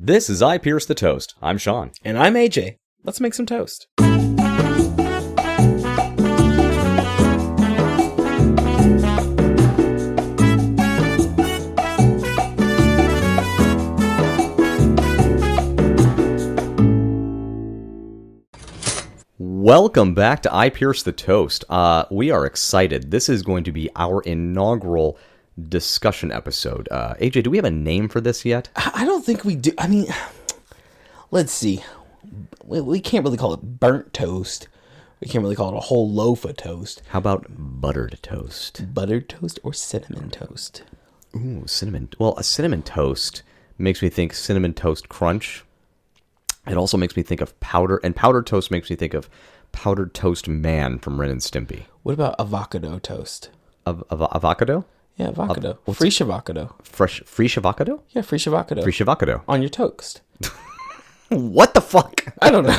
This is I Pierce the Toast. I'm Sean. And I'm AJ. Let's make some toast. Welcome back to I Pierce the Toast. We are excited. This is going to be our inaugural discussion episode. AJ, do we have a name for this yet? I don't think we do. I mean, let's see. We can't really call it burnt toast. We can't really call it a whole loaf of toast. How about buttered toast? Buttered toast or cinnamon toast? Ooh, cinnamon. Well, a cinnamon toast makes me think cinnamon toast crunch. It also makes me think of powder, and powdered toast makes me think of powdered toast man from Ren and Stimpy. What about avocado toast? Avocado? Yeah, avocado. Fresh avocado. Fresh avocado? Yeah, fresh avocado. Fresh avocado. On your toast. What the fuck? I don't know.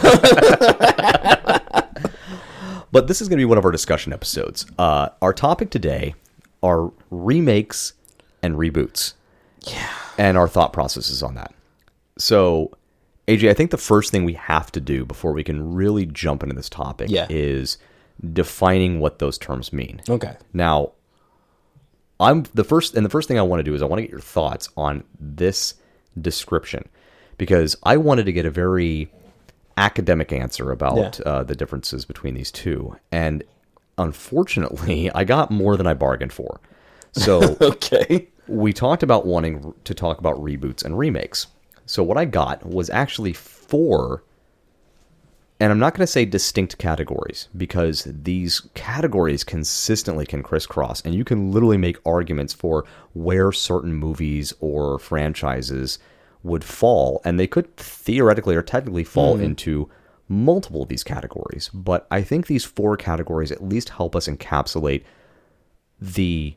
But this is going to be one of our discussion episodes. Our topic today are remakes and reboots. Yeah. And our thought processes on that. So, AJ, I think the first thing we have to do before we can really jump into this topic is defining what those terms mean. Okay. Now, the first thing I want to do is I want to get your thoughts on this description, because I wanted to get a very academic answer about the differences between these two, and unfortunately, I got more than I bargained for. So, okay, we talked about wanting to talk about reboots and remakes. So what I got was actually 4, and I'm not going to say distinct categories, because these categories consistently can crisscross, and you can literally make arguments for where certain movies or franchises would fall, and they could theoretically or technically fall into multiple of these categories. But I think these 4 categories at least help us encapsulate the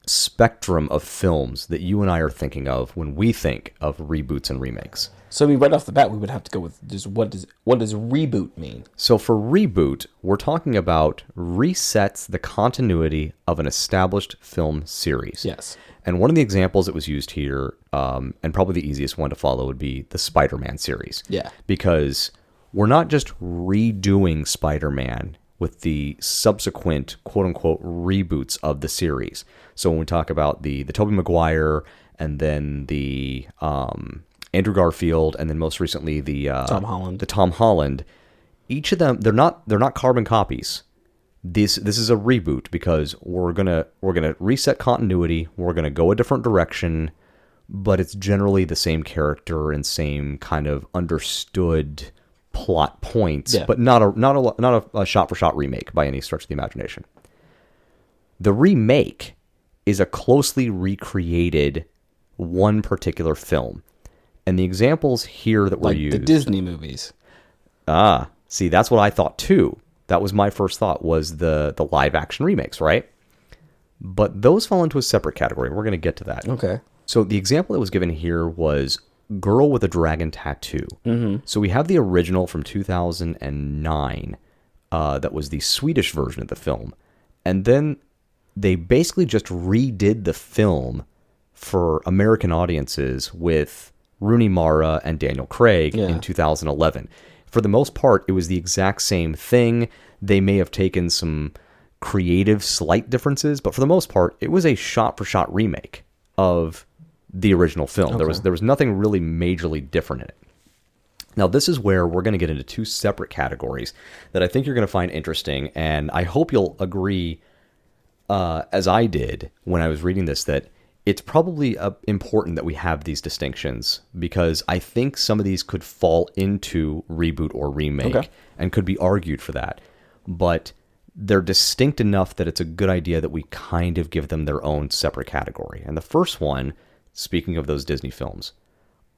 spectrum of films that you and I are thinking of when we think of reboots and remakes. So, I mean, right off the bat, we would have to go with just what does reboot mean? So for reboot, we're talking about resets the continuity of an established film series. Yes. And one of the examples that was used here, and probably the easiest one to follow, would be the Spider-Man series. Yeah. Because we're not just redoing Spider-Man with the subsequent quote-unquote reboots of the series. So when we talk about the Tobey Maguire, and then the Andrew Garfield, and then most recently the Tom Holland, each of them, they're not carbon copies. This is a reboot because we're gonna reset continuity. We're gonna go a different direction, but it's generally the same character and same kind of understood plot points, but not a shot-for-shot remake by any stretch of the imagination. The remake is a closely recreated one particular film. And the examples here that were used... Like the Disney movies. See, that's what I thought too. That was my first thought, was the live-action remakes, right? But those fall into a separate category. We're going to get to that. Okay. So the example that was given here was Girl with a Dragon Tattoo. Mm-hmm. So we have the original from 2009. That was the Swedish version of the film. And then they basically just redid the film for American audiences with Rooney Mara and Daniel Craig in 2011. For the most part, it was the exact same thing. They may have taken some creative slight differences, but for the most part, it was a shot-for-shot remake of the original film. Okay. There was nothing really majorly different in it. Now, this is where we're going to get into 2 separate categories that I think you're going to find interesting, and I hope you'll agree, as I did when I was reading this, that it's probably important that we have these distinctions, because I think some of these could fall into reboot or remake and could be argued for that. But they're distinct enough that it's a good idea that we kind of give them their own separate category. And the first one, speaking of those Disney films,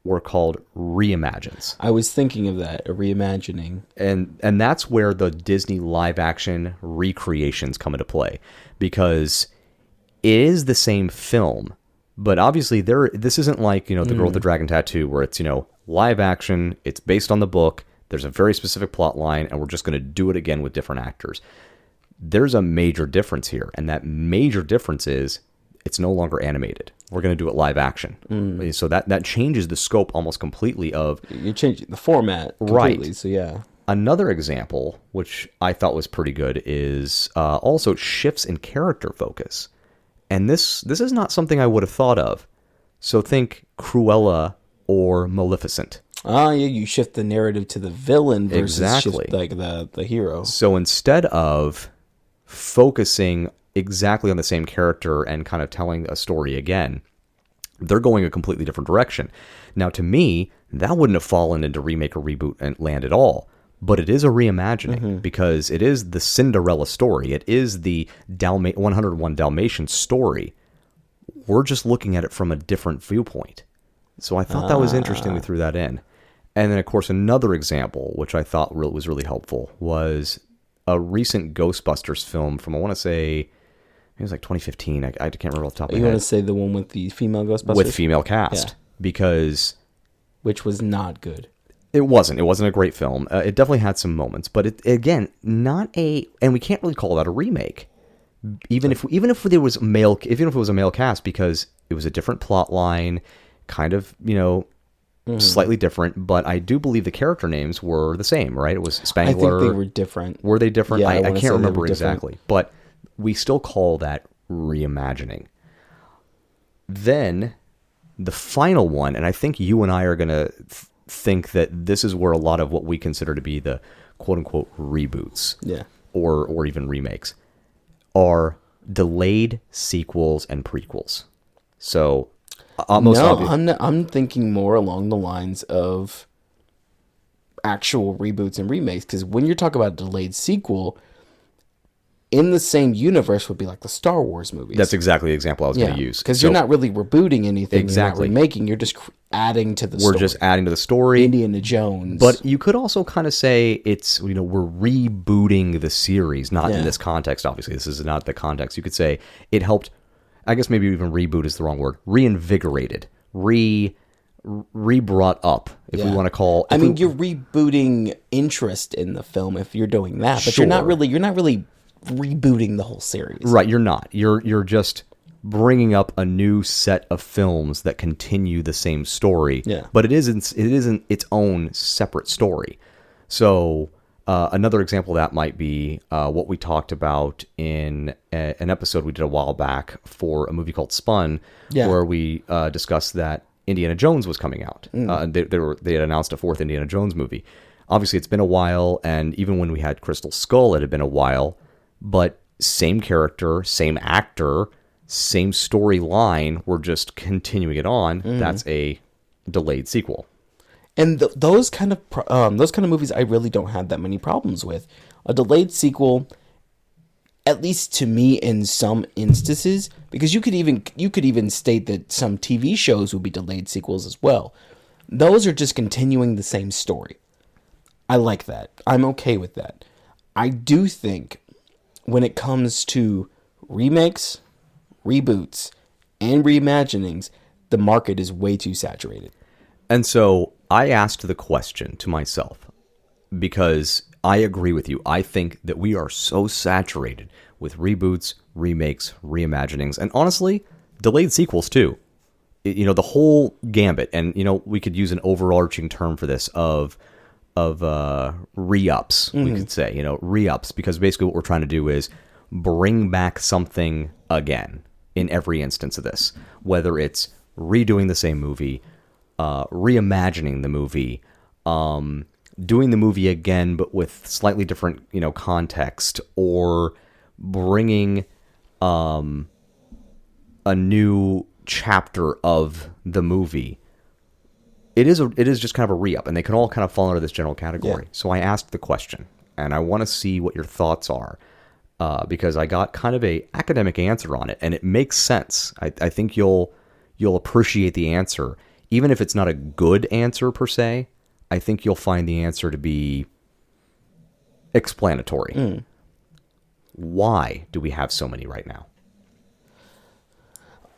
were called reimagines. I was thinking of that, a reimagining. And that's where the Disney live-action recreations come into play, because it is the same film, but obviously this isn't like, the Girl with the Dragon Tattoo, where it's, live action, it's based on the book, there's a very specific plot line, and we're just going to do it again with different actors. There's a major difference here, and that major difference is it's no longer animated. we're going to do it live action. So that changes the scope almost completely of... You're changing the format completely, right. So yeah. Another example, which I thought was pretty good, is also shifts in character focus. And this is not something I would have thought of. So think Cruella or Maleficent. Yeah, you shift the narrative to the villain versus exactly. shift, like the hero. So instead of focusing exactly on the same character and kind of telling a story again, they're going a completely different direction. Now, to me, that wouldn't have fallen into remake or reboot and land at all. But it is a reimagining because it is the Cinderella story. It is the 101 Dalmatians story. We're just looking at it from a different viewpoint. So I thought that was interesting. We threw that in. And then, of course, another example, which I thought was really helpful, was a recent Ghostbusters film from, I want to say, it was like 2015. I can't remember off the top of my head. You want to say the one with the female Ghostbusters? With female cast. Yeah. Because... Which was not good. It wasn't a great film. It definitely had some moments, but again, not a, and we can't really call that a remake. Even if there was it was a male cast, because it was a different plot line, kind of, slightly different, but I do believe the character names were the same, right? It was Spangler. I think they were different. Were they different? Yeah, I can't remember exactly, but we still call that reimagining. Then the final one, and I think you and I are going to think that this is where a lot of what we consider to be the quote-unquote reboots, or even remakes, are delayed sequels and prequels. So, I'm thinking more along the lines of actual reboots and remakes, because when you're talking about a delayed sequel, in the same universe would be like the Star Wars movies. That's exactly the example I was going to use. Because you're not really rebooting anything. Exactly. You're not remaking. You're just adding to the story. We're just adding to the story. Indiana Jones. But you could also kind of say it's, we're rebooting the series, not in this context, obviously. This is not the context. You could say it helped, I guess maybe even reboot is the wrong word, reinvigorated, re-brought up, if we want to call... I mean, you're rebooting interest in the film if you're doing that, but you're not really rebooting the whole series. Right, you're not. You're just bringing up a new set of films that continue the same story. Yeah. But it isn't its own separate story. So another example of that might be what we talked about in an episode we did a while back for a movie called Spun, where we discussed that Indiana Jones was coming out. They had announced a fourth Indiana Jones movie. Obviously, it's been a while, and even when we had Crystal Skull, it had been a while. But same character, same actor, same storyline. We're just continuing it on. That's a delayed sequel. And those kind of movies, I really don't have that many problems with. A delayed sequel, at least to me, in some instances, because you could even state that some TV shows would be delayed sequels as well. Those are just continuing the same story. I like that. I'm okay with that. I do think, when it comes to remakes, reboots, and reimaginings, the market is way too saturated. And so I asked the question to myself, because I agree with you. I think that we are so saturated with reboots, remakes, reimaginings, and honestly, delayed sequels too. The whole gambit. And, we could use an overarching term for this of re-ups, we could say, re-ups, because basically what we're trying to do is bring back something again in every instance of this, whether it's redoing the same movie, reimagining the movie, doing the movie again but with slightly different, context, or bringing a new chapter of the movie. It is just kind of a re-up, and they can all kind of fall under this general category. So I asked the question, and I want to see what your thoughts are, because I got kind of a academic answer on it, and it makes sense. I think you'll appreciate the answer, even if it's not a good answer per se. I think you'll find the answer to be explanatory. Why do we have so many right now?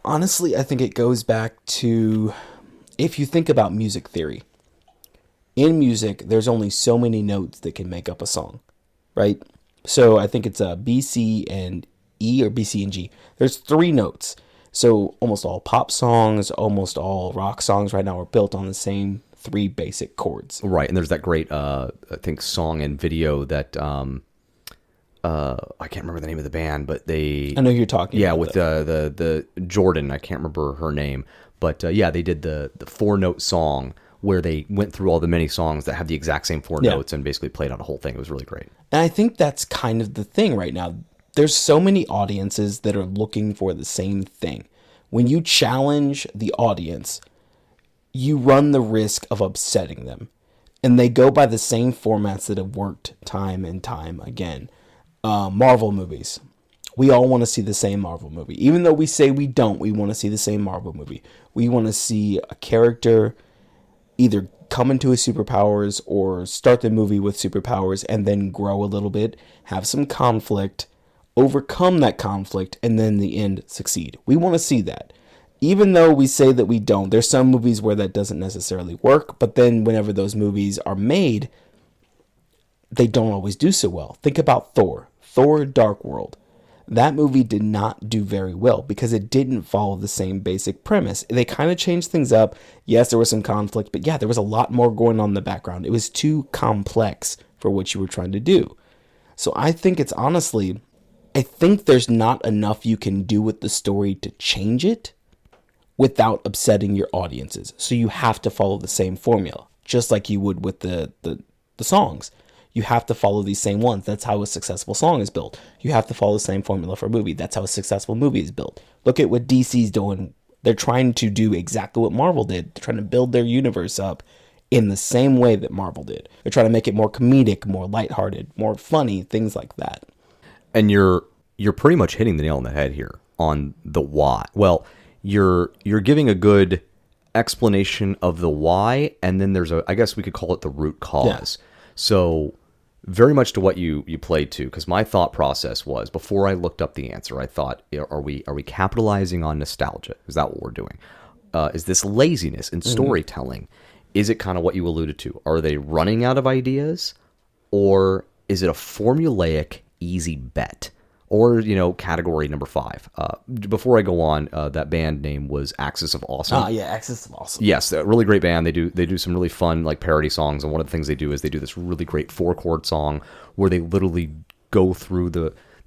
Honestly, I think it goes back to, if you think about music theory, in music, there's only so many notes that can make up a song, right? So I think it's B, C, and E, or B, C, and G. There's 3 notes. So almost all pop songs, almost all rock songs right now are built on the same three basic chords. Right, and there's that great, I think, song and video that I can't remember the name of the band, but I know who you're talking about. Yeah, with the Jordan, I can't remember her name, but yeah, they did the 4-note song where they went through all the many songs that have the exact same 4 notes and basically played out a whole thing. It was really great. And I think that's kind of the thing right now. There's so many audiences that are looking for the same thing. When you challenge the audience, you run the risk of upsetting them. And they go by the same formats that have worked time and time again. Marvel movies. We all want to see the same Marvel movie. Even though we say we don't, we want to see the same Marvel movie. We want to see a character either come into his superpowers or start the movie with superpowers and then grow a little bit, have some conflict, overcome that conflict, and then in the end succeed. We want to see that. Even though we say that we don't, there's some movies where that doesn't necessarily work, but then whenever those movies are made, they don't always do so well. Think about Thor Dark World. That movie did not do very well because it didn't follow the same basic premise. They kind of changed things up. Yes, there was some conflict, but yeah, there was a lot more going on in the background. It was too complex for what you were trying to do. So I think I think there's not enough you can do with the story to change it without upsetting your audiences. So you have to follow the same formula, just like you would with the songs. You have to follow these same ones. That's how a successful song is built. You have to follow the same formula for a movie. That's how a successful movie is built. Look at what DC's doing. They're trying to do exactly what Marvel did. They're trying to build their universe up in the same way that Marvel did. They're trying to make it more comedic, more lighthearted, more funny, things like that. And you're pretty much hitting the nail on the head here on the why. Well, you're giving a good explanation of the why, and then there's I guess we could call it the root cause. Yeah. So very much to what you played to, because my thought process was, before I looked up the answer, I thought, are we capitalizing on nostalgia? Is that what we're doing? Is this laziness in storytelling? Is it kind of what you alluded to? Are they running out of ideas? Or is it a formulaic, easy bet? Or, category number 5. Before I go on, that band name was Axis of Awesome. Yeah, Axis of Awesome. Yes, a really great band. They do some really fun parody songs, and one of the things they do is they do this really great 4-chord song where they literally go through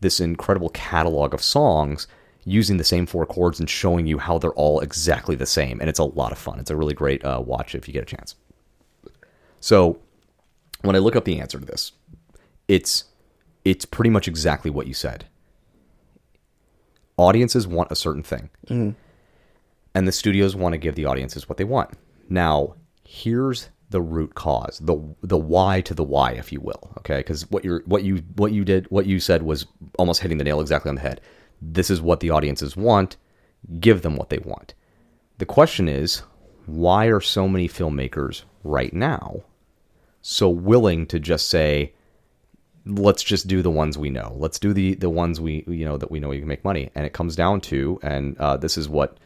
this incredible catalog of songs using the same 4 chords and showing you how they're all exactly the same, and it's a lot of fun. It's a really great watch if you get a chance. So when I look up the answer to this, it's pretty much exactly what you said. Audiences want a certain thing. Mm-hmm. And the studios want to give the audiences what they want. Now, here's the root cause, the why to the why, if you will. Okay, because what you said was almost hitting the nail exactly on the head. This is what the audiences want. Give them what they want. The question is, why are so many filmmakers right now so willing to just say, let's just do the ones we know. Let's do the ones that we know you can make money. And it comes down to, and this is what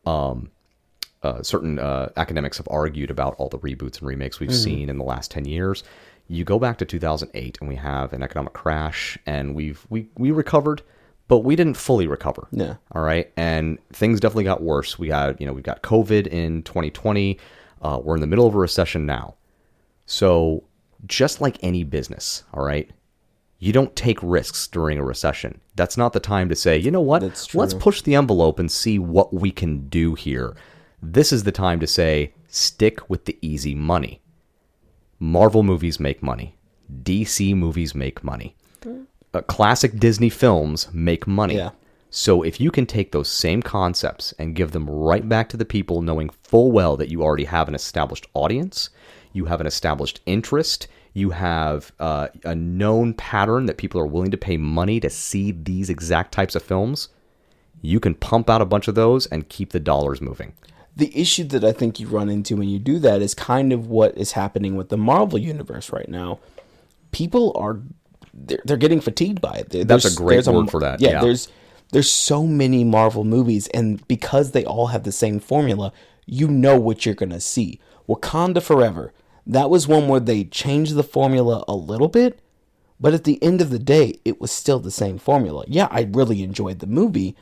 certain academics have argued about all the reboots and remakes we've seen in the last 10 years. You go back to 2008 and we have an economic crash, and we recovered, but we didn't fully recover. Yeah. All right. And things definitely got worse. We've got COVID in 2020. We're in the middle of a recession now. So just like any business, all right, you don't take risks during a recession. That's not the time to say, you know what, let's push the envelope and see what we can do here. This is the time to say, stick with the easy money. Marvel movies make money. DC movies make money. Classic Disney films make money. Yeah. So if you can take those same concepts and give them right back to the people, knowing full well that you already have an established audience, you have an established interest, you have a known pattern that people are willing to pay money to see these exact types of films, you can pump out a bunch of those and keep the dollars moving. The issue that I think you run into when you do that is kind of what is happening with the Marvel universe right now. People they're getting fatigued by it. That's a great word for that. Yeah, there's so many Marvel movies, and because they all have the same formula, you know what you're going to see. Wakanda Forever. That was one where they changed the formula a little bit, but at the end of the day, it was still the same formula. Yeah, I really enjoyed the movie,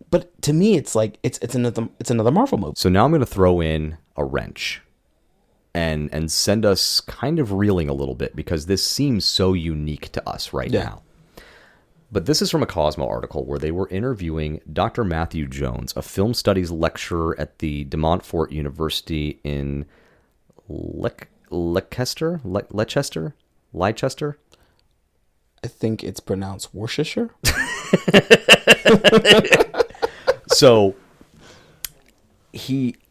But to me, it's like it's another Marvel movie. So now I'm going to throw in a wrench and send us kind of reeling a little bit, because this seems so unique to us right now. But this is from a Cosmo article where they were interviewing Dr. Matthew Jones, a film studies lecturer at the De Montfort University in Leicester? I think it's pronounced Worcestershire. So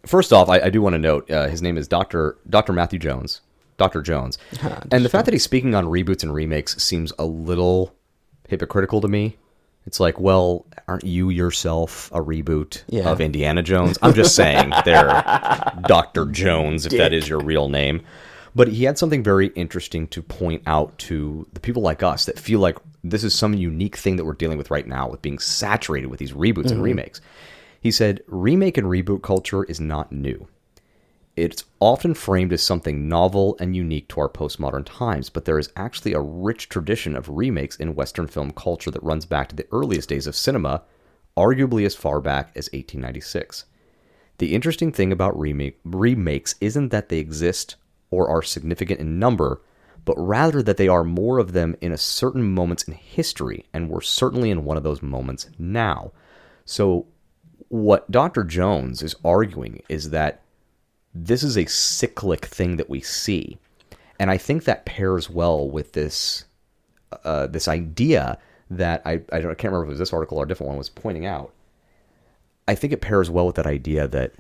first off, I do want to note his name is Dr. Matthew Jones, Dr. Jones, and the fact that he's speaking on reboots and remakes seems a little hypocritical to me. It's like, well, aren't you yourself a reboot of Indiana Jones? I'm just saying, there, Dr. Jones, if that is your real name. But he had something very interesting to point out to the people like us that feel like this is some unique thing that we're dealing with right now, with being saturated with these reboots and remakes. He said, remake and reboot culture is not new. It's often framed as something novel and unique to our postmodern times, but there is actually a rich tradition of remakes in Western film culture that runs back to the earliest days of cinema, arguably as far back as 1896. The interesting thing about remakes isn't that they exist or are significant in number, but rather that they are more of them in a certain moments in history, and we're certainly in one of those moments now. So what Dr. Jones is arguing is that this is a cyclic thing that we see. And I think that pairs well with this idea that I can't remember if it was this article or a different one was pointing out. I think it pairs well with that idea that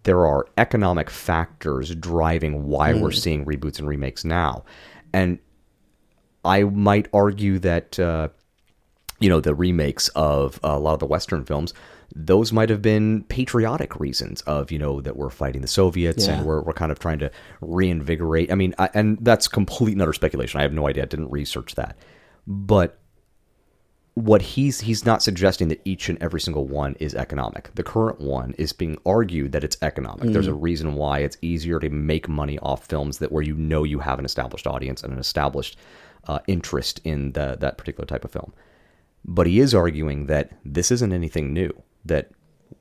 there are economic factors driving why we're seeing reboots and remakes now. And I might argue that, the remakes of a lot of the Western films, those might have been patriotic reasons of, that we're fighting the Soviets and we're kind of trying to reinvigorate. I mean, and that's complete and utter speculation. I have no idea. I didn't research that. But what he's not suggesting that each and every single one is economic. The current one is being argued that it's economic. There's a reason why it's easier to make money off films that where you have an established audience and an established interest in that particular type of film. But he is arguing that this isn't anything new, that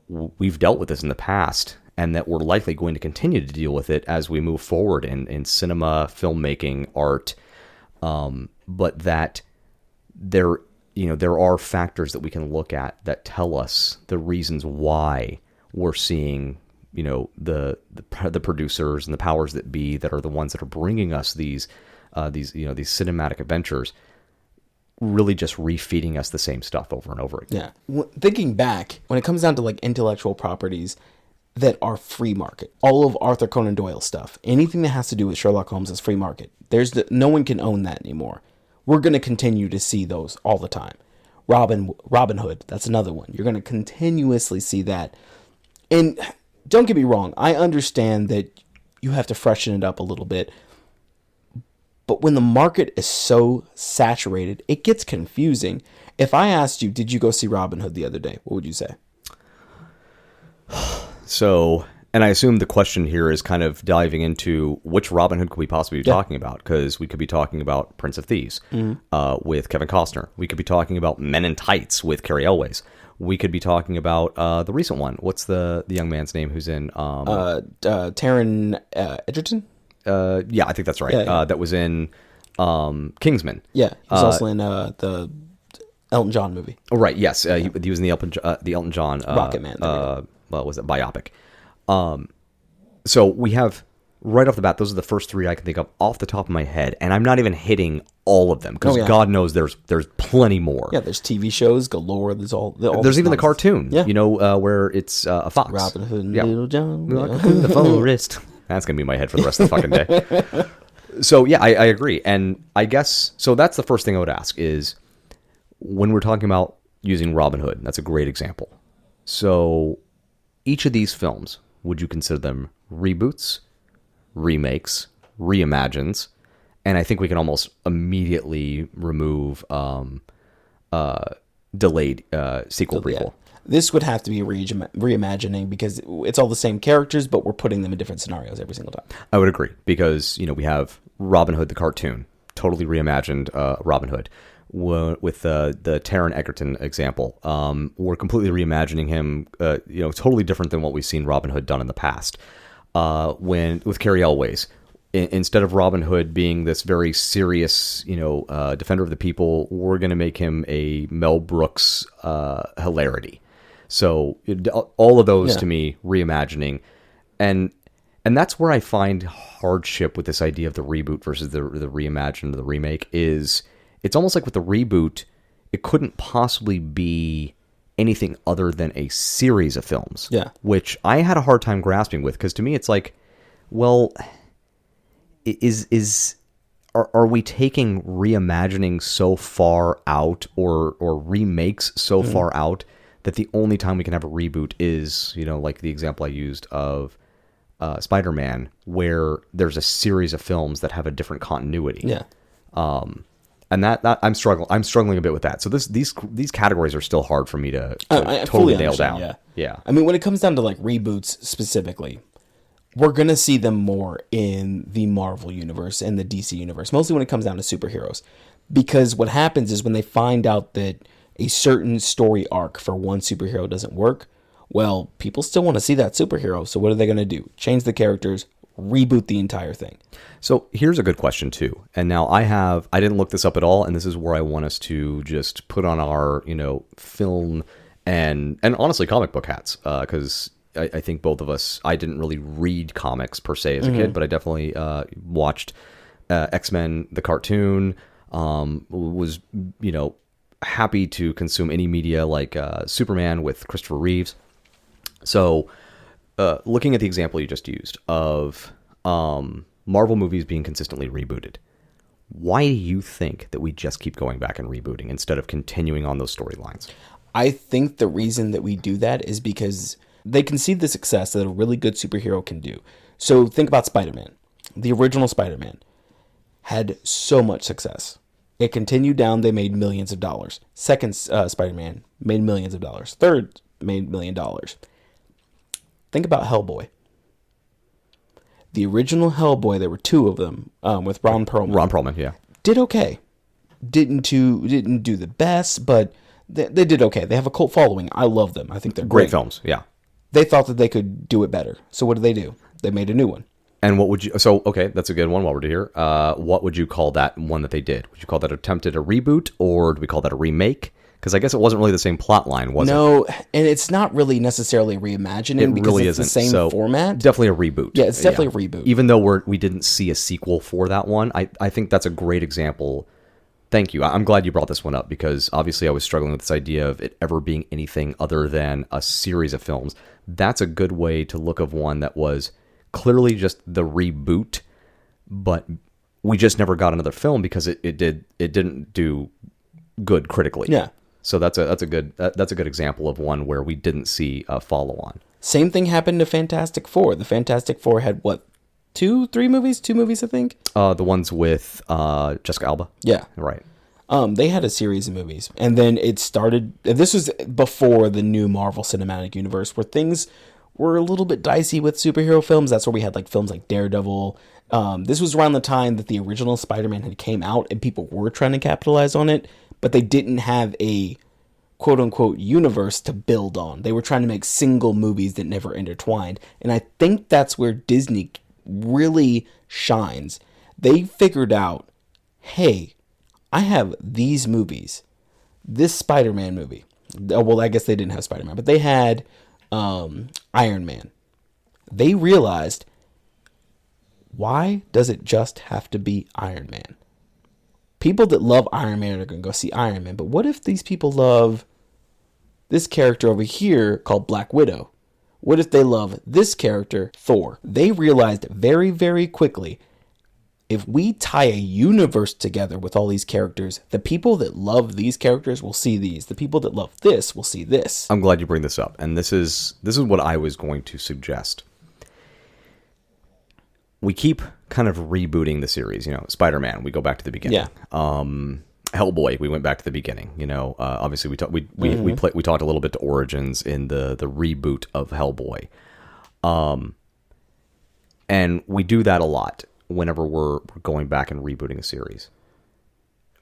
we've dealt with this in the past, and that we're likely going to continue to deal with it as we move forward in cinema, filmmaking, art, but that there are factors that we can look at that tell us the reasons why we're seeing, the producers and the powers that be that are the ones that are bringing us these cinematic adventures, really just refeeding us the same stuff over and over again. Yeah. Thinking back, when it comes down to like intellectual properties that are free market, all of Arthur Conan Doyle stuff, anything that has to do with Sherlock Holmes is free market. No one can own that anymore. We're going to continue to see those all the time. Robin Hood, that's another one. You're going to continuously see that. And don't get me wrong, I understand that you have to freshen it up a little bit. But when the market is so saturated, it gets confusing. If I asked you, did you go see Robin Hood the other day? What would you say? So, and I assume the question here is kind of diving into which Robin Hood could we possibly be talking about? Because we could be talking about Prince of Thieves with Kevin Costner. We could be talking about Men in Tights with Cary Elwes. We could be talking about the recent one. What's the young man's name who's in... Taron Egerton? Yeah, I think that's right. Yeah. That was in Kingsman. Yeah, he's also in the Elton John movie. Oh, right, yes. He was in the Elton John... Rocket Man. What was it? Biopic. So we have, right off the bat, those are the first three I can think of off the top of my head, and I'm not even hitting all of them, because God knows there's plenty more. Yeah, there's TV shows galore. There's there's even the cartoon, where it's a fox. Robin Hood and Little John. The forest. That's going to be in my head for the rest of the fucking day. So, yeah, I agree. And I guess, so that's the first thing I would ask is, when we're talking about using Robin Hood, that's a great example. So, each of these films, would you consider them reboots, remakes, reimagines? And I think we can almost immediately remove delayed sequel, prequel. Yeah. This would have to be a reimagining, because it's all the same characters, but we're putting them in different scenarios every single time. I would agree, because we have Robin Hood the cartoon, totally reimagined Robin Hood. with the Taron Egerton example. We're completely reimagining him, totally different than what we've seen Robin Hood done in the past. When with Cary Elwes, instead of Robin Hood being this very serious, defender of the people, we're going to make him a Mel Brooks hilarity. So all of those to me, reimagining, and that's where I find hardship with this idea of the reboot versus the reimagine, the remake. Is it's almost like with the reboot, it couldn't possibly be anything other than a series of films. Yeah, which I had a hard time grasping with, because to me it's like, well, are we taking reimagining so far out, or remakes so far out, that the only time we can have a reboot is, like the example I used of Spider-Man, where there's a series of films that have a different continuity. Yeah. And that I'm struggling a bit with that. So these categories are still hard for me to totally nail down. Yeah. I mean, when it comes down to like reboots specifically, we're going to see them more in the Marvel universe and the DC universe, mostly when it comes down to superheroes. Because what happens is when they find out that a certain story arc for one superhero doesn't work, well, people still want to see that superhero. So what are they going to do? Change the characters, reboot the entire thing. So here's a good question too. And now I didn't look this up at all, and this is where I want us to just put on our, film and honestly comic book hats, because I think both of us, I didn't really read comics per se as a kid, but I definitely watched X-Men, the cartoon, was, happy to consume any media like Superman with Christopher Reeves. So looking at the example you just used of Marvel movies being consistently rebooted, why do you think that we just keep going back and rebooting instead of continuing on those storylines? I think the reason that we do that is because they can see the success that a really good superhero can do. So think about Spider-Man. The original Spider-Man had so much success. It continued down. They made millions of dollars. Second Spider-Man made millions of dollars. Third made $1 million. Think about Hellboy. The original Hellboy, there were two of them with Ron Perlman. Ron Perlman, yeah. Did okay. Didn't do the best, but they did okay. They have a cult following. I love them. I think they're great films, yeah. They thought that they could do it better. So what do? They made a new one. And what would you... So, okay, that's a good one while we're here. What would you call that one that they did? Would you call that attempted a reboot, or do we call that a remake? Because I guess it wasn't really the same plot line, was it? No, and it's not really necessarily reimagining because it's the same format. Definitely a reboot. Yeah, it's definitely a reboot. Even though we didn't see a sequel for that one, I think that's a great example. Thank you. I'm glad you brought this one up, because obviously I was struggling with this idea of it ever being anything other than a series of films. That's a good way to look of one that was clearly just the reboot, but we just never got another film because it didn't do good critically. Yeah. So that's a good example of one where we didn't see a follow on. Same thing happened to Fantastic Four. The Fantastic Four had what, 2 movies, I think. The ones with Jessica Alba. Yeah, right. They had a series of movies, and then it started. This was before the new Marvel Cinematic Universe, where things were a little bit dicey with superhero films. That's where we had like films like Daredevil. This was around the time that the original Spider-Man had came out, and people were trying to capitalize on it, but they didn't have a quote-unquote universe to build on. They were trying to make single movies that never intertwined, and I think that's where Disney really shines. They figured out, hey, I have these movies. This Spider-Man movie. Well, I guess they didn't have Spider-Man, but they had Iron Man. They realized, why does it just have to be Iron Man? People that love Iron Man are going to go see Iron Man, but what if these people love this character over here called Black Widow? What if they love this character, Thor? They realized very, very quickly, if we tie a universe together with all these characters, the people that love these characters will see these. The people that love this will see this. I'm glad you bring this up, and this is what I was going to suggest. We keep kind of rebooting the series. Spider-Man, we go back to the beginning. Yeah. Hellboy, we went back to the beginning. Obviously we talked a little bit to Origins in the reboot of Hellboy, and we do that a lot whenever we're going back and rebooting a series.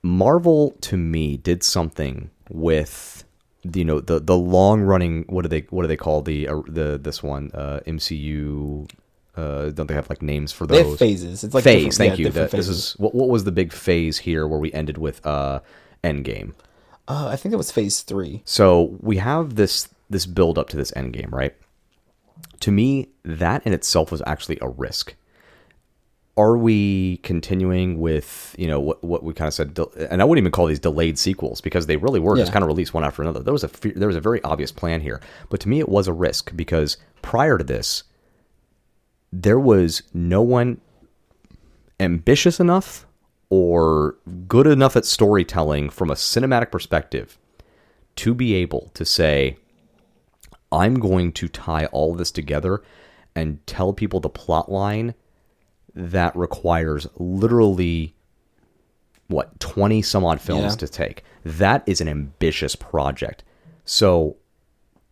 Marvel to me did something with the long running, what do they call the this one, MCU, don't they have like names for those? They have phases. It's like phase. Thank you. Different This phases. is what was the big phase here where we ended with Endgame. I think that was phase 3. So we have this build up to this Endgame, right? To me, that in itself was actually a risk. Are we continuing with, what we kind of said, and I wouldn't even call these delayed sequels because they really were just kind of released one after another. There was a very obvious plan here, but to me it was a risk because prior to this, there was no one ambitious enough or good enough at storytelling from a cinematic perspective to be able to say, I'm going to tie all of this together and tell people the plot line that requires literally 20 some odd films to take. That is an ambitious project. So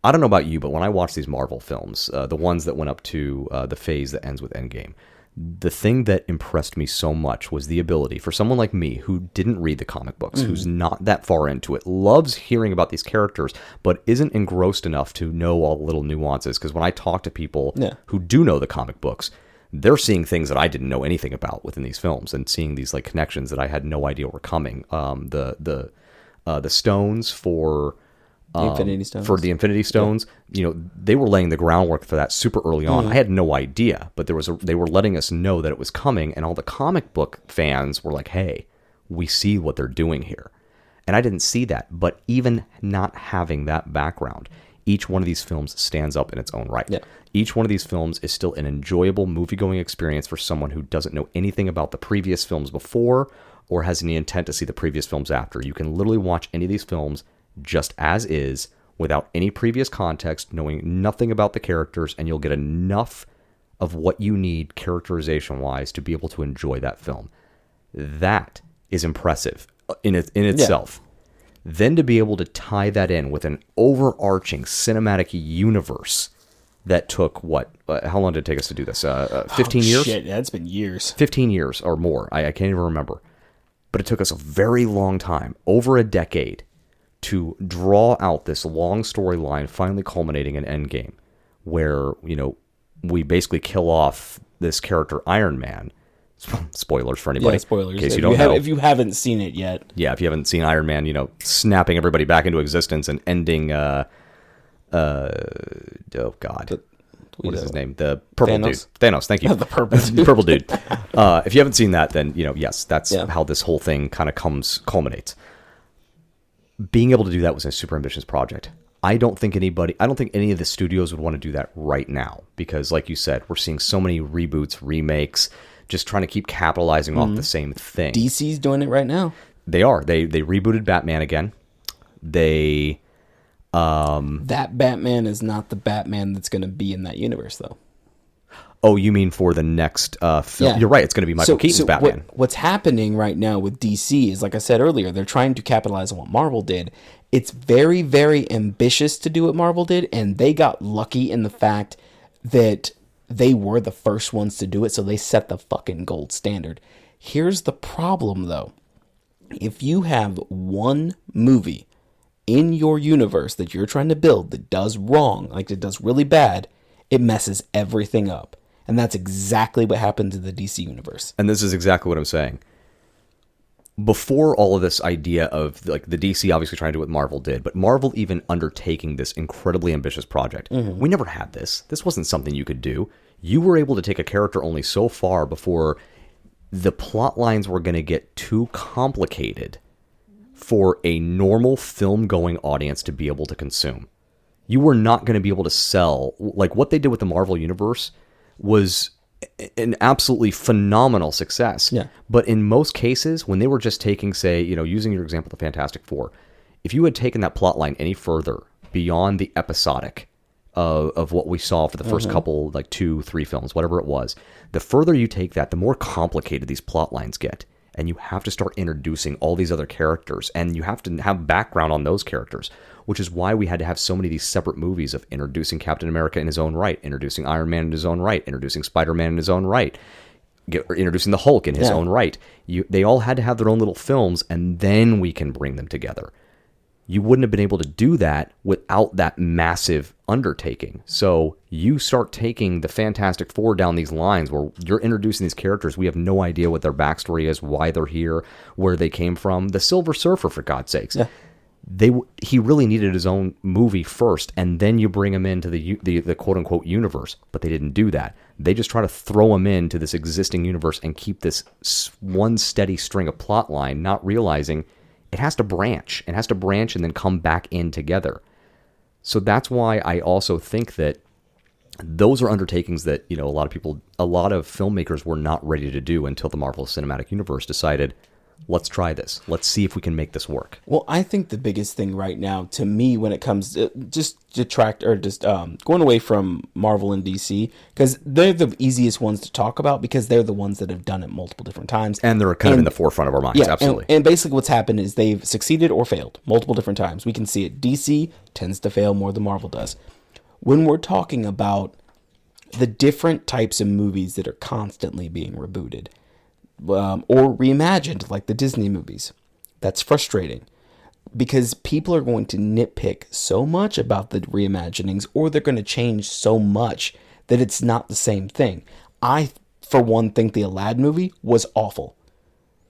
I don't know about you, but when I watch these Marvel films, the ones that went up to the phase that ends with Endgame, the thing that impressed me so much was the ability for someone like me who didn't read the comic books, who's not that far into it, loves hearing about these characters, but isn't engrossed enough to know all the little nuances. Because when I talk to people who do know the comic books, they're seeing things that I didn't know anything about within these films and seeing these like connections that I had no idea were coming. The stones for the Infinity Stones, they were laying the groundwork for that super early on. I had no idea, but they were letting us know that it was coming, and all the comic book fans were like, "Hey, we see what they're doing here," and I didn't see that. But even not having that background, each one of these films stands up in its own right. Yeah. Each one of these films is still an enjoyable movie-going experience for someone who doesn't know anything about the previous films before or has any intent to see the previous films after. You can literally watch any of these films just as is, without any previous context, knowing nothing about the characters, and you'll get enough of what you need characterization-wise to be able to enjoy that film. That is impressive in itself. Then to be able to tie that in with an overarching cinematic universe that took how long did it take us to do this? 15 years? Shit, that's been years. 15 years or more. I can't even remember. But it took us a very long time, over a decade, to draw out this long storyline, finally culminating in Endgame, where, we basically kill off this character Iron Man. Spoilers for anybody. Yeah, spoilers. In case you don't know. If you haven't seen it yet. Yeah, if you haven't seen Iron Man, snapping everybody back into existence and ending, oh God. What is his name? The purple dude. Thanos, thank you. The purple dude. Purple dude. If you haven't seen that, then, yes, that's how this whole thing kind of culminates. Being able to do that was a super ambitious project. I don't think any of the studios would want to do that right now because, like you said, we're seeing so many reboots, remakes, just trying to keep capitalizing off the same thing. DC's doing it right now. They are. They rebooted Batman again. That Batman is not the Batman that's going to be in that universe, though. Oh, you mean for the next film? Yeah. You're right. It's going to be Michael Keaton's Batman. What's happening right now with DC is, like I said earlier, they're trying to capitalize on what Marvel did. It's very, very ambitious to do what Marvel did, and they got lucky in the fact that they were the first ones to do it, so they set the fucking gold standard. Here's the problem, though. If you have one movie in your universe that you're trying to build that does wrong, like it does really bad, it messes everything up. And that's exactly what happened to the DC universe. And this is exactly what I'm saying. Before all of this idea of like the DC obviously trying to do what Marvel did, but Marvel even undertaking this incredibly ambitious project, we never had this. This wasn't something you could do. You were able to take a character only so far before the plot lines were going to get too complicated for a normal film-going audience to be able to consume. You were not going to be able to sell, like what they did with the Marvel Universe was an absolutely phenomenal success. Yeah. But in most cases, when they were just taking, say, using your example, the Fantastic Four, if you had taken that plot line any further beyond the episodic of what we saw for the first couple, like 2-3 films, whatever it was, the further you take that, the more complicated these plot lines get. And you have to start introducing all these other characters, and you have to have background on those characters, which is why we had to have so many of these separate movies of introducing Captain America in his own right, introducing Iron Man in his own right, introducing Spider-Man in his own right. introducing the Hulk in his own right. They all had to have their own little films, and then we can bring them together. You wouldn't have been able to do that without that massive undertaking. So you start taking the Fantastic Four down these lines where you're introducing these characters. We have no idea what their backstory is, why they're here, where they came from. The Silver Surfer, for God's sakes. Yeah. He really needed his own movie first, and then you bring him into the quote-unquote universe. But they didn't do that. They just try to throw him into this existing universe and keep this one steady string of plot line, not realizing it has to branch. It has to branch and then come back in together. So that's why I also think that those are undertakings that, a lot of filmmakers were not ready to do until the Marvel Cinematic Universe decided, let's try this. Let's see if we can make this work. Well, I think the biggest thing right now to me when it comes to going away from Marvel and DC, because they're the easiest ones to talk about because they're the ones that have done it multiple different times. And they're kind of in the forefront of our minds, absolutely. And basically what's happened is they've succeeded or failed multiple different times. We can see it. DC tends to fail more than Marvel does. When we're talking about the different types of movies that are constantly being rebooted, or reimagined like the Disney movies. That's frustrating because people are going to nitpick so much about the reimaginings, or they're going to change so much that it's not the same thing. I, for one, think the Aladdin movie was awful.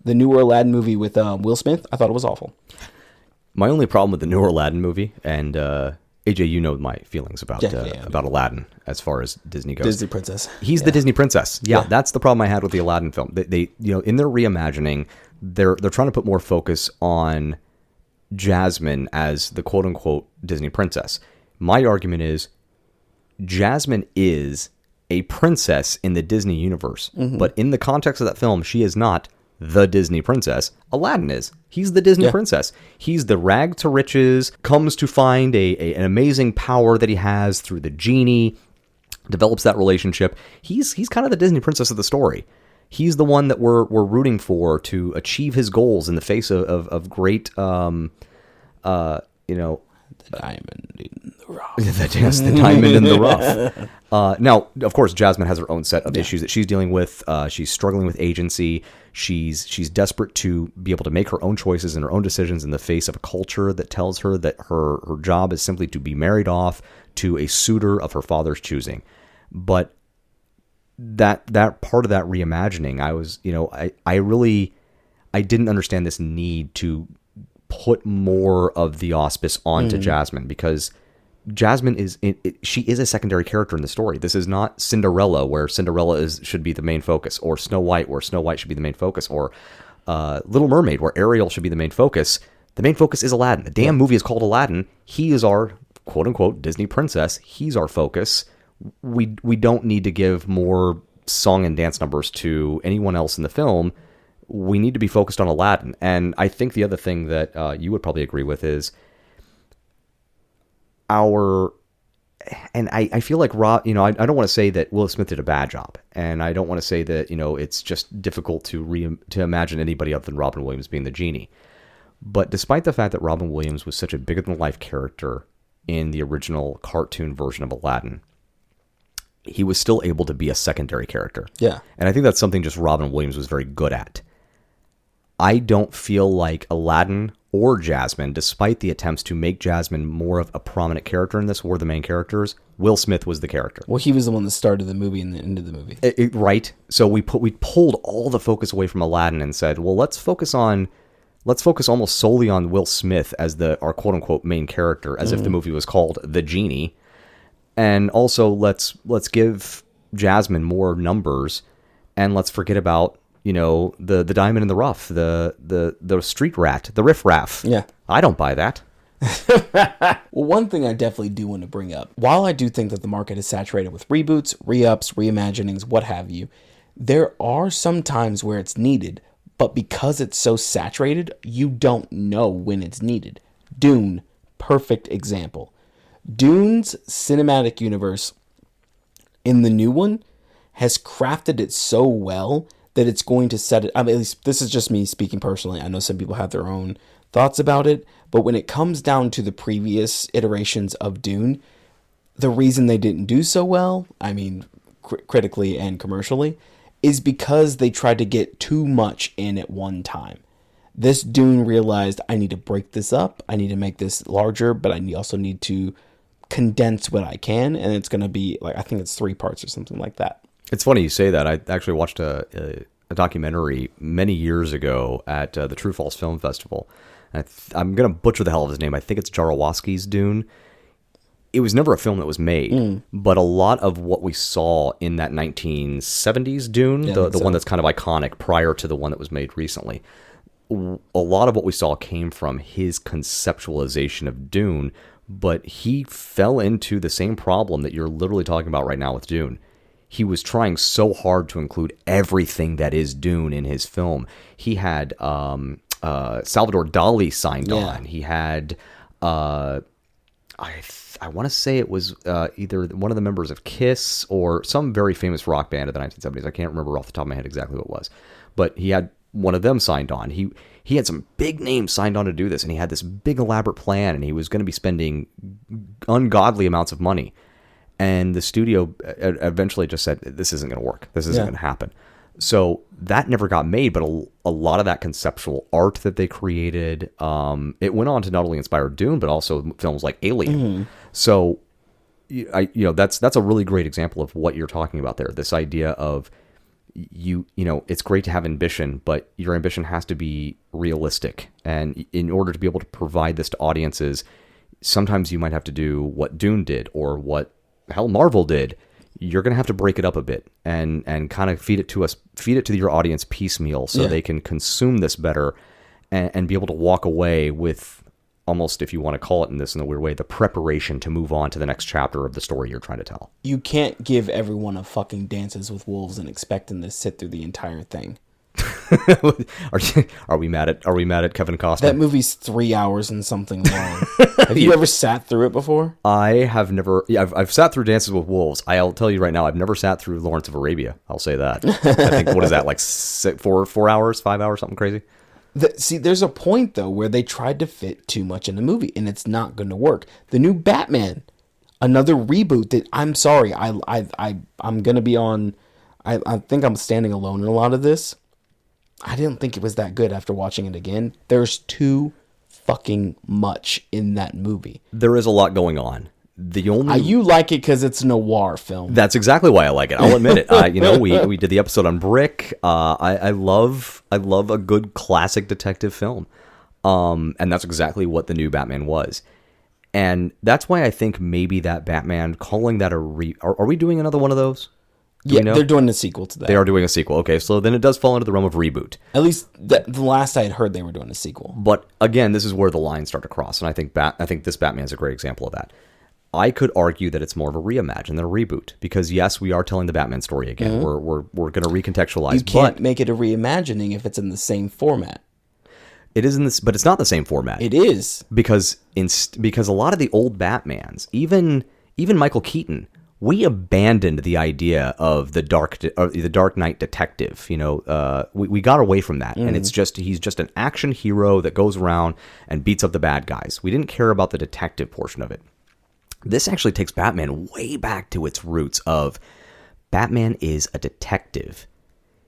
The newer Aladdin movie with Will Smith, I thought it was awful. My only problem with the newer Aladdin movie, and AJ, you know my feelings about Aladdin as far as Disney goes. Disney princess. He's the Disney princess. Yeah, that's the problem I had with the Aladdin film. They in their reimagining, they're trying to put more focus on Jasmine as the quote unquote Disney princess. My argument is Jasmine is a princess in the Disney universe, but in the context of that film, she is not the Disney princess. Aladdin is. He's the Disney princess. He's the rag to riches, comes to find an amazing power that he has through the genie, develops that relationship. He's kind of the Disney princess of the story. He's the one that we're rooting for to achieve his goals in the face of great, the diamond in the rough. the diamond in the rough. Now, of course, Jasmine has her own set of issues that she's dealing with. She's struggling with agency. She's desperate to be able to make her own choices and her own decisions in the face of a culture that tells her that her job is simply to be married off to a suitor of her father's choosing. But that part of that reimagining, I didn't understand this need to put more of the auspice onto Jasmine, because Jasmine she is a secondary character in the story. This is not Cinderella, where Cinderella should be the main focus, or Snow White, where Snow White should be the main focus, or Little Mermaid, where Ariel should be the main focus. The main focus is Aladdin. The damn movie is called Aladdin. He is our quote-unquote Disney princess. He's our focus. We don't need to give more song and dance numbers to anyone else in the film. We need to be focused on Aladdin. And I think the other thing that you would probably agree with is I feel like Rob, I don't want to say that Will Smith did a bad job, and I don't want to say that, it's just difficult to imagine anybody other than Robin Williams being the genie. But despite the fact that Robin Williams was such a bigger-than-life character in the original cartoon version of Aladdin, he was still able to be a secondary character. Yeah. And I think that's something just Robin Williams was very good at. I don't feel like Aladdin or Jasmine, despite the attempts to make Jasmine more of a prominent character in this, were the main characters. Will Smith was the character. Well, he was the one that started the movie and the end of the movie. Right. So we pulled all the focus away from Aladdin and said, well, let's focus almost solely on Will Smith as our quote unquote main character, as if the movie was called The Genie. And also let's give Jasmine more numbers, and let's forget about the diamond in the rough, the street rat, the riffraff. Yeah. I don't buy that. Well, one thing I definitely do want to bring up, while I do think that the market is saturated with reboots, re-ups, reimaginings, what have you, there are some times where it's needed, but because it's so saturated, you don't know when it's needed. Dune, perfect example. Dune's cinematic universe in the new one has crafted it so well that it's going to set it. I mean, at least this is just me speaking personally. I know some people have their own thoughts about it, but when it comes down to the previous iterations of Dune, the reason they didn't do so well, I mean, critically and commercially, is because they tried to get too much in at one time. This Dune realized, I need to break this up. I need to make this larger, but I also need to condense what I can. And it's going to be like, I think it's 3 parts or something like that. It's funny you say that. I actually watched a documentary many years ago at the True False Film Festival. I'm going to butcher the hell of his name. I think it's Jaworski's Dune. It was never a film that was made, but a lot of what we saw in that 1970s Dune, the one that's kind of iconic prior to the one that was made recently, a lot of what we saw came from his conceptualization of Dune, but he fell into the same problem that you're literally talking about right now with Dune. He was trying so hard to include everything that is Dune in his film. He had Salvador Dali signed on. He had... I want to say it was either one of the members of Kiss or some very famous rock band of the 1970s. I can't remember off the top of my head exactly what it was. But he had one of them signed on. He had some big names signed on to do this, and he had this big elaborate plan, and he was going to be spending ungodly amounts of money. And the studio eventually just said, this isn't going to work. This isn't going to happen. So that never got made, but a lot of that conceptual art that they created, it went on to not only inspire Dune, but also films like Alien. So, that's a really great example of what you're talking about there. This idea of it's great to have ambition, but your ambition has to be realistic. And in order to be able to provide this to audiences, sometimes you might have to do what Dune did or what Marvel did. You're going to have to break it up a bit and kind of feed it to your audience piecemeal so they can consume this better and be able to walk away with almost, if you want to call it in a weird way, the preparation to move on to the next chapter of the story you're trying to tell. You can't give everyone a fucking Dances with Wolves and expect them to sit through the entire thing. Are we mad at Kevin Costner? That movie's 3 hours and something long. Have you ever sat through it before? I have never. Yeah, I've sat through Dances with Wolves. I'll tell you right now, I've never sat through Lawrence of Arabia. I'll say that. I think, what is that, like 4 hours, 5 hours, something crazy? See, there's a point though where they tried to fit too much in the movie, and it's not going to work. The new Batman, another reboot that I'm sorry, I'm going to be on. I think I'm standing alone in a lot of this. I didn't think it was that good after watching it again. There's too fucking much in that movie. There is a lot going on. You like it because it's a noir film. That's exactly why I like it. I'll admit it. We did the episode on Brick. I love a good classic detective film, and that's exactly what the new Batman was. And that's why I think maybe that Batman, calling that are we doing another one of those? They're doing a sequel to that. They are doing a sequel. Okay, so then it does fall into the realm of reboot. At least the last I had heard, they were doing a sequel. But again, this is where the lines start to cross, and I think this Batman is a great example of that. I could argue that it's more of a reimagine than a reboot, because yes, we are telling the Batman story again. Mm-hmm. We're going to recontextualize. You can't make it a reimagining if it's in the same format. It is in this, but it's not the same format. It is because a lot of the old Batmans, even Michael Keaton. We abandoned the idea of the Dark Knight detective. We got away from that, and he's just an action hero that goes around and beats up the bad guys. We didn't care about the detective portion of it. This actually takes Batman way back to its roots of Batman is a detective.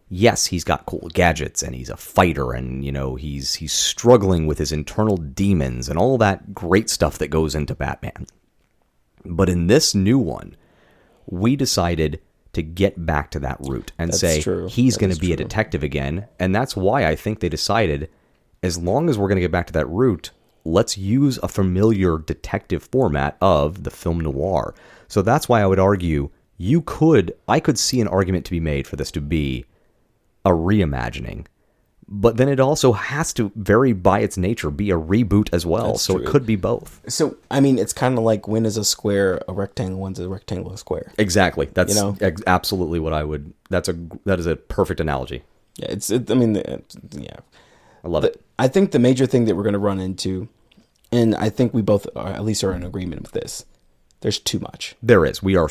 Yes, he's got cool gadgets, and he's a fighter, and he's struggling with his internal demons and all that great stuff that goes into Batman. But in this new one, we decided to get back to that root and he's going to be a detective again. And that's why I think they decided, as long as we're going to get back to that root, let's use a familiar detective format of the film noir. So that's why I would argue I could see an argument to be made for this to be a reimagining. But then it also has to, very by its nature, be a reboot as well. That's so true. It could be both. So, I mean, it's kind of like, when is a square a rectangle, when's a rectangle a square? Exactly. That's absolutely what I would... That is a perfect analogy. Yeah, I love it. I think the major thing that we're going to run into, and I think we both at least are in agreement with this, there's too much. There is. We are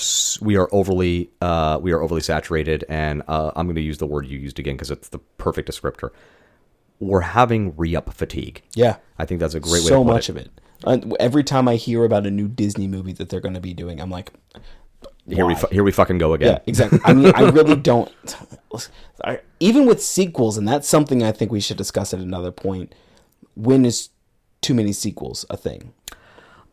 overly saturated, and I'm going to use the word you used again because it's the perfect descriptor. We're having re-up fatigue. Yeah, I think that's a great way. So much of it. Every time I hear about a new Disney movie that they're going to be doing, I'm like, Here we fucking go again. Yeah, exactly. I mean, I really don't. Even with sequels, and that's something I think we should discuss at another point. When is too many sequels a thing?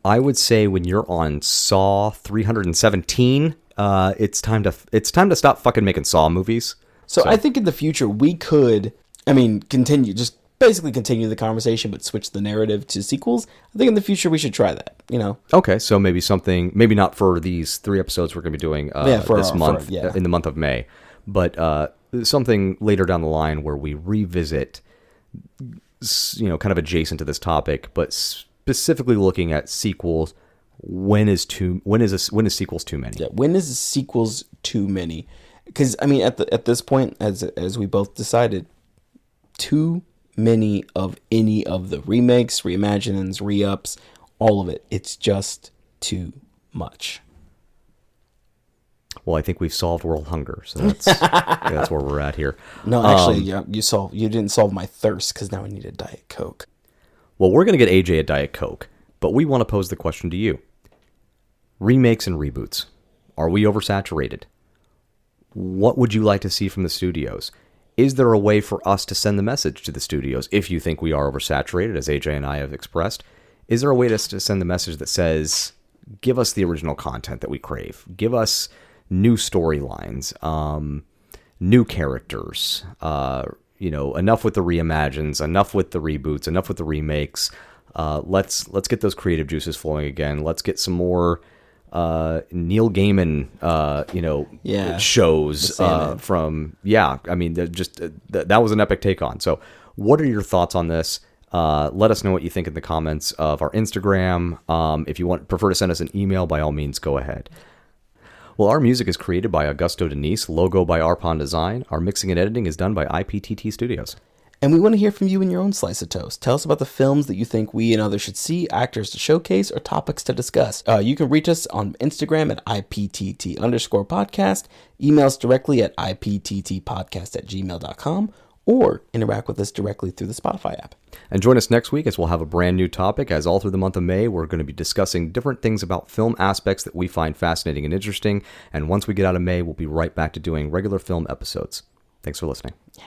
I would say when you're on Saw 317, it's time to stop fucking making Saw movies. So I think in the future we could, continue the conversation, but switch the narrative to sequels. I think in the future we should try that. Okay, so maybe not for these 3 episodes we're going to be doing this month, in the month of May, but something later down the line where we revisit, kind of adjacent to this topic, but specifically looking at sequels. When is sequels too many? Yeah, when is sequels too many? Because at this point, as we both decided, too many of any of the remakes, reimaginings, re-ups, all of it. It's just too much. Well, I think we've solved world hunger, so that's where we're at here. No, actually, you didn't solve my thirst, because now I need a Diet Coke. Well, we're going to get AJ a Diet Coke, but we want to pose the question to you. Remakes and reboots. Are we oversaturated? What would you like to see from the studios? Is there a way for us to send the message to the studios if you think we are oversaturated, as AJ and I have expressed? Is there a way to send the message that says, give us the original content that we crave. Give us new storylines, new characters, enough with the reimagines, enough with the reboots, enough with the remakes. Let's get those creative juices flowing again. Let's get some more Neil Gaiman, shows from. That was an epic take on. So, what are your thoughts on this? Let us know what you think in the comments of our Instagram. If you prefer to send us an email, by all means, go ahead. Well, our music is created by Augusto Denise, logo by Arpon Design. Our mixing and editing is done by IPTT Studios. And we want to hear from you in your own slice of toast. Tell us about the films that you think we and others should see, actors to showcase, or topics to discuss. You can reach us on Instagram at IPTT_podcast, email us directly at IPTTpodcast@gmail.com, or interact with us directly through the Spotify app. And join us next week as we'll have a brand new topic. As all through the month of May, we're going to be discussing different things about film aspects that we find fascinating and interesting. And once we get out of May, we'll be right back to doing regular film episodes. Thanks for listening. Yeah.